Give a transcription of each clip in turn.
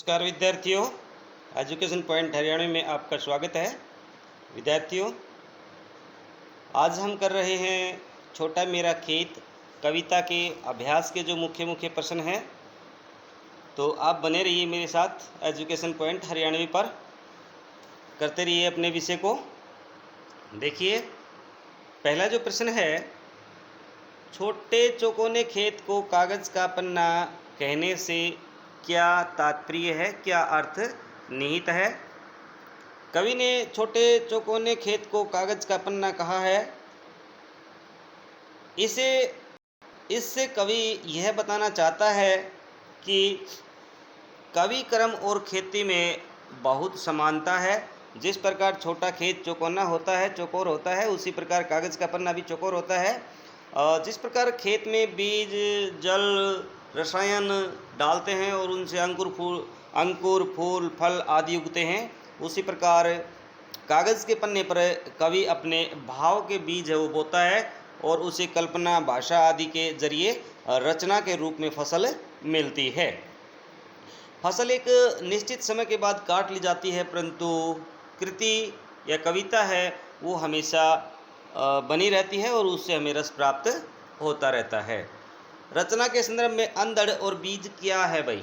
नमस्कार विद्यार्थियों, education point Haryana में आपका स्वागत है। विद्यार्थियों, आज हम कर रहे हैं छोटा मेरा खेत कविता के अभ्यास के जो मुख्य मुख्य प्रश्न हैं। तो आप बने रहिए मेरे साथ एजुकेशन पॉइंट हरियाणवी पर, करते रहिए अपने विषय को। देखिए, पहला जो प्रश्न है, छोटे चौकोने खेत को कागज़ का पन्ना कहने से क्या तात्पर्य है, क्या अर्थ निहित है। कवि ने छोटे चौकोने खेत को कागज़ का पन्ना कहा है। इससे कवि यह बताना चाहता है कि कवि कर्म और खेती में बहुत समानता है। जिस प्रकार छोटा खेत चौकोना होता है, चौकोर होता है, उसी प्रकार कागज़ का पन्ना भी चौकोर होता है। जिस प्रकार खेत में बीज, जल, रसायन डालते हैं और उनसे अंकुर, फूल, फल आदि उगते हैं, उसी प्रकार कागज़ के पन्ने पर कवि अपने भाव के बीज है वो बोता है और उसे कल्पना, भाषा आदि के जरिए रचना के रूप में फसल मिलती है। फसल एक निश्चित समय के बाद काट ली जाती है, परंतु कृति या कविता है वो हमेशा बनी रहती है और उससे हमें रस प्राप्त होता रहता है। रचना के संदर्भ में अंधड़ और बीज क्या है भाई?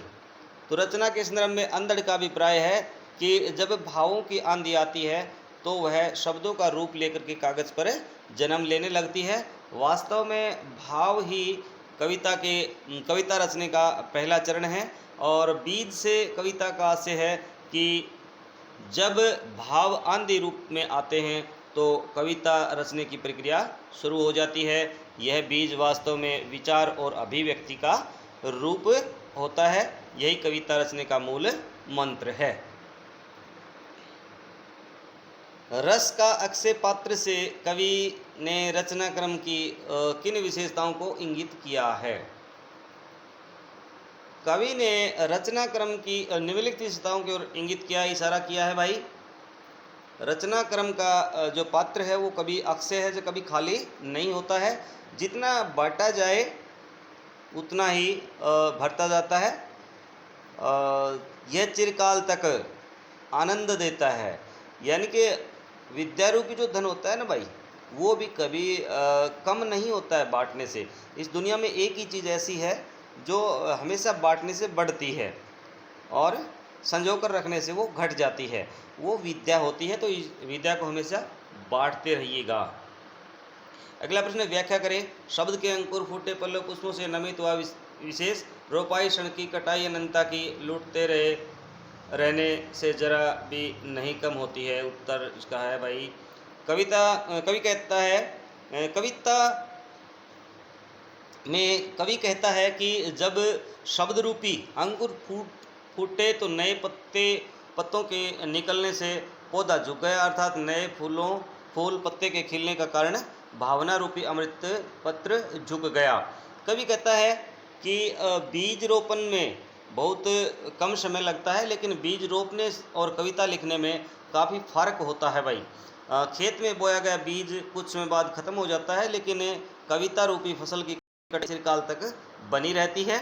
तो रचना के संदर्भ में अंधड़ का अभिप्राय है कि जब भावों की आंधी आती है तो वह शब्दों का रूप लेकर के कागज़ पर जन्म लेने लगती है। वास्तव में भाव ही कविता रचने का पहला चरण है और बीज से कविता का आशय है कि जब भाव आंधी रूप में आते हैं तो कविता रचने की प्रक्रिया शुरू हो जाती है। यह बीज वास्तव में विचार और अभिव्यक्ति का रूप होता है। यही कविता रचने का मूल मंत्र है। रस का अक्षय पात्र से कवि ने रचना क्रम की किन विशेषताओं को इंगित किया है? कवि ने रचना क्रम की निम्नलिखित विशेषताओं की ओर इंगित किया, इशारा किया है भाई। रचना क्रम का जो पात्र है वो कभी अक्षय है, जो कभी खाली नहीं होता है। जितना बांटा जाए उतना ही भरता जाता है। यह चिरकाल तक आनंद देता है। यानी कि विद्यारूपी जो धन होता है ना भाई, वो भी कभी कम नहीं होता है बांटने से। इस दुनिया में एक ही चीज़ ऐसी है जो हमेशा बांटने से बढ़ती है और संजो कर रखने से वो घट जाती है, वो विद्या होती है। तो इस विद्या को हमेशा बांटते रहिएगा। अगला प्रश्न, व्याख्या करें। शब्द के अंकुर फूटे पल्लव पुष्पों से नमित व विशेष रोपाई क्षण की कटाई अनंता की लूटते रहने से जरा भी नहीं कम होती है। उत्तर इसका है भाई, कवि कहता है, कवि कहता है कि जब शब्द रूपी अंकुर फूटे तो नए पत्तों के निकलने से पौधा झुक गया, अर्थात नए फूल पत्ते के खिलने का कारण भावना रूपी अमृत पत्र झुक गया। कवि कहता है कि बीज रोपण में बहुत कम समय लगता है, लेकिन बीज रोपने और कविता लिखने में काफ़ी फर्क होता है भाई। खेत में बोया गया बीज कुछ समय बाद खत्म हो जाता है, लेकिन कविता रूपी फसल की चिरकाल तक बनी रहती है।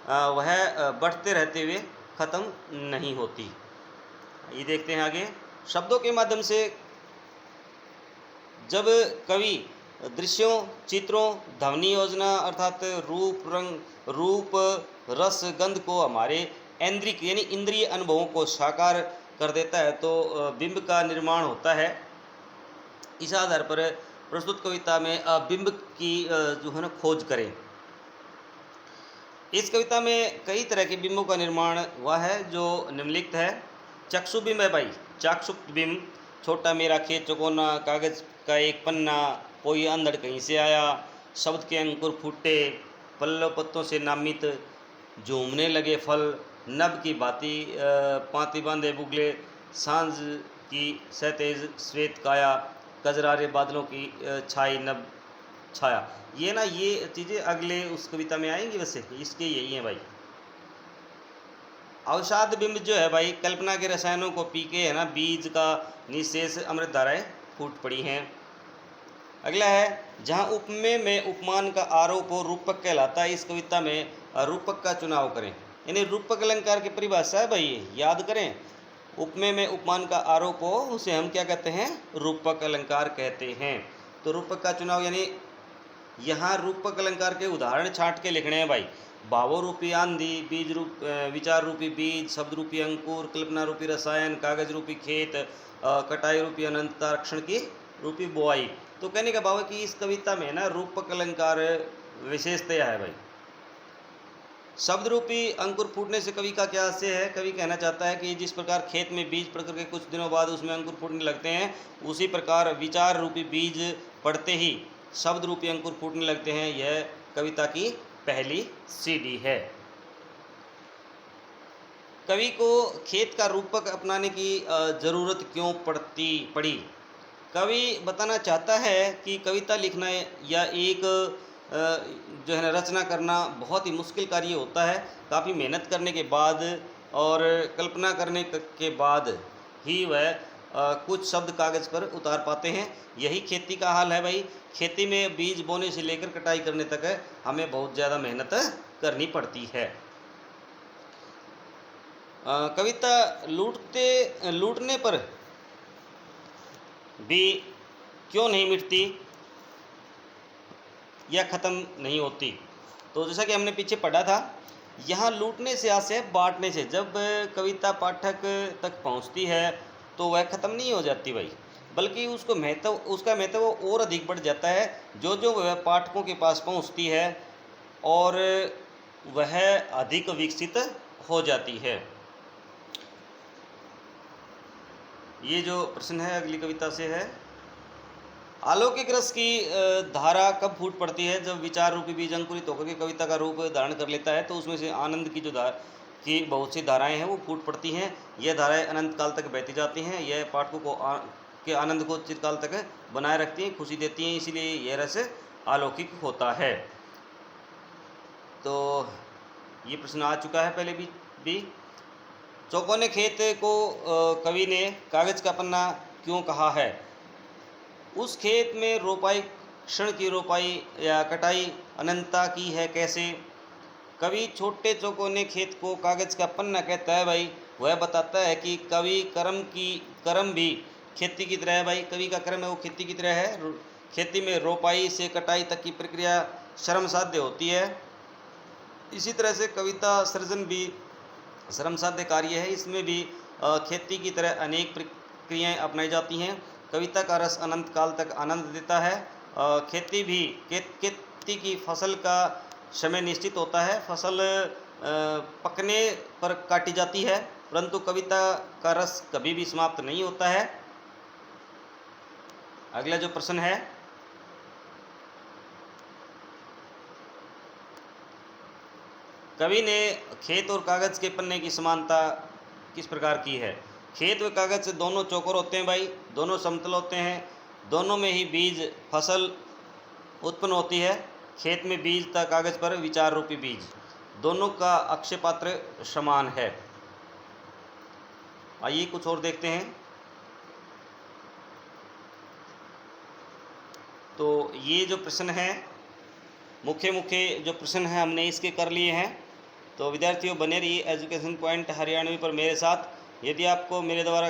वह बढ़ते रहते हुए ख़त्म नहीं होती। ये देखते हैं आगे। शब्दों के माध्यम से जब कवि दृश्यों, चित्रों, ध्वनि योजना अर्थात रूप, रस, गंध को हमारे यानी इंद्रिय अनुभवों को साकार कर देता है तो बिंब का निर्माण होता है। इस आधार पर प्रस्तुत कविता में बिंब की जो है ना खोज करें। इस कविता में कई तरह के बिंबों का निर्माण हुआ है जो निम्नलिखित है। चक्षु बिंब है भाई, चाक्षुष बिंब। छोटा मेरा खेत चौकोना, कागज़ का एक पन्ना, कोई अंधड़ कहीं से आया, शब्द के अंकुर फूटे, पल्लव पत्तों से नामित, झूमने लगे फल, नभ की पाती बांधे बुगले, सांझ की सतेज श्वेत काया, कजरारे बादलों की छाई नभ छाया। ये चीज़ें अगले उस कविता में आएंगी, वैसे इसके यही हैं भाई। अवसाद बिंब जो है भाई, कल्पना के रसायनों को पी के है ना बीज का निशेष अमृत धाराएं फूट पड़ी हैं। अगला है, जहाँ उपमेय में उपमान का आरोप हो रूपक कहलाता है। इस कविता में रूपक का चुनाव करें। यानी रूपक अलंकार की परिभाषा है भाई, याद करें। उपमेय में उपमान का आरोप हो उसे हम क्या कहते हैं, रूपक अलंकार कहते हैं। तो रूपक का चुनाव, यानी यहाँ रूपक अलंकार के उदाहरण छांट के लिखने हैं भाई। भावो रूपी आंधी, बीज रूप विचार रूपी बीज, शब्द रूपी अंकुर, कल्पना रूपी रसायन, कागज रूपी खेत, कटाई रूपी अनंताक्षण की रूपी बुआई। तो कहने का भाव है कि इस कविता में ना रूपक अलंकार विशेषतया है भाई। शब्द रूपी अंकुर फूटने से कवि का क्या आशय है? कवि कहना चाहता है कि जिस प्रकार खेत में बीज पड़ करके कुछ दिनों बाद उसमें अंकुर फूटने लगते हैं, उसी प्रकार विचार रूपी बीज पड़ते ही शब्द रूपी अंकुर फूटने लगते हैं। यह कविता की पहली सीढ़ी है। कवि को खेत का रूपक अपनाने की जरूरत क्यों पड़ी? कवि बताना चाहता है कि कविता लिखना या एक जो है ना रचना करना बहुत ही मुश्किल कार्य होता है। काफ़ी मेहनत करने के बाद और कल्पना करने के बाद ही वह कुछ शब्द कागज़ पर उतार पाते हैं। यही खेती का हाल है भाई। खेती में बीज बोने से लेकर कटाई करने तक हमें बहुत ज़्यादा मेहनत करनी पड़ती है। कविता लूटने पर भी क्यों नहीं मिटती या ख़त्म नहीं होती? तो जैसा कि हमने पीछे पढ़ा था, यहाँ लूटने से आशय है बांटने से। जब कविता पाठक तक पहुँचती है तो वह ख़त्म नहीं हो जाती भाई, बल्कि उसका महत्व और अधिक बढ़ जाता है जो वह पाठकों के पास पहुँचती है और वह अधिक विकसित हो जाती है। ये जो प्रश्न है अगली कविता से है, अलौकिक रस की धारा कब फूट पड़ती है? जब विचार रूपी बीज अंकुरित होकर के कविता का रूप धारण कर लेता है तो उसमें से आनंद की जो की बहुत सी धाराएं हैं वो फूट पड़ती हैं। यह धाराएं अनंत काल तक बहती जाती हैं। यह पाठकों के आनंद को चिरकाल तक बनाए रखती हैं, खुशी देती हैं, इसीलिए यह रस अलौकिक होता है। तो ये प्रश्न आ चुका है पहले भी। चौकोने खेत को कवि ने कागज़ का पन्ना क्यों कहा है? उस खेत में रोपाई, क्षण की रोपाई या कटाई अनंतता की है कैसे? कवि छोटे चौकोने खेत को कागज़ का पन्ना कहता है भाई। वह बताता है कि कवि कर्म भी खेती की तरह है भाई। कवि का कर्म है वो खेती की तरह है। खेती में रोपाई से कटाई तक की प्रक्रिया श्रम साध्य होती है। इसी तरह से कविता सृजन भी श्रम साध्य कार्य है। इसमें भी खेती की तरह अनेक प्रक्रियाएँ अपनाई जाती हैं। कविता का रस अनंत काल तक आनंद देता है। खेती की फसल का समय निश्चित होता है। फसल पकने पर काटी जाती है, परंतु कविता का रस कभी भी समाप्त नहीं होता है। अगला जो प्रश्न है, कवि ने खेत और कागज़ के पन्ने की समानता किस प्रकार की है? खेत व कागज़ से दोनों चौकोर होते हैं भाई, दोनों समतल होते हैं, दोनों में ही बीज फसल उत्पन्न होती है। खेत में बीज था, कागज़ पर विचार रूपी बीज। दोनों का अक्षय पात्र समान है। आइए कुछ और देखते हैं। तो ये जो प्रश्न है, मुख्य जो प्रश्न हैं हमने इसके कर लिए हैं। तो विद्यार्थियों बने रहिए एजुकेशन पॉइंट हरियाणवी पर मेरे साथ। यदि आपको मेरे द्वारा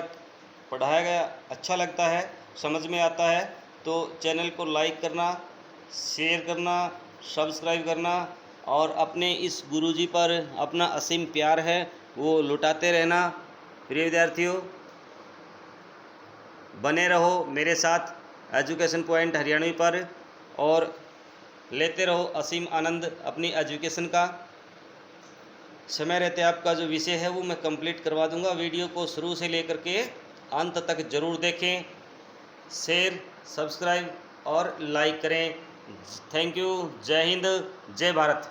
पढ़ाया गया अच्छा लगता है, समझ में आता है, तो चैनल को लाइक करना, शेयर करना, सब्सक्राइब करना और अपने इस गुरुजी पर अपना असीम प्यार है वो लुटाते रहना। प्रिय विद्यार्थियों, बने रहो मेरे साथ एजुकेशन पॉइंट हरियाणवी पर और लेते रहो असीम आनंद अपनी एजुकेशन का। समय रहते आपका जो विषय है वो मैं कंप्लीट करवा दूंगा। वीडियो को शुरू से लेकर के अंत तक ज़रूर देखें, शेयर, सब्सक्राइब और लाइक करें। Thank you. जय हिंद, जय भारत।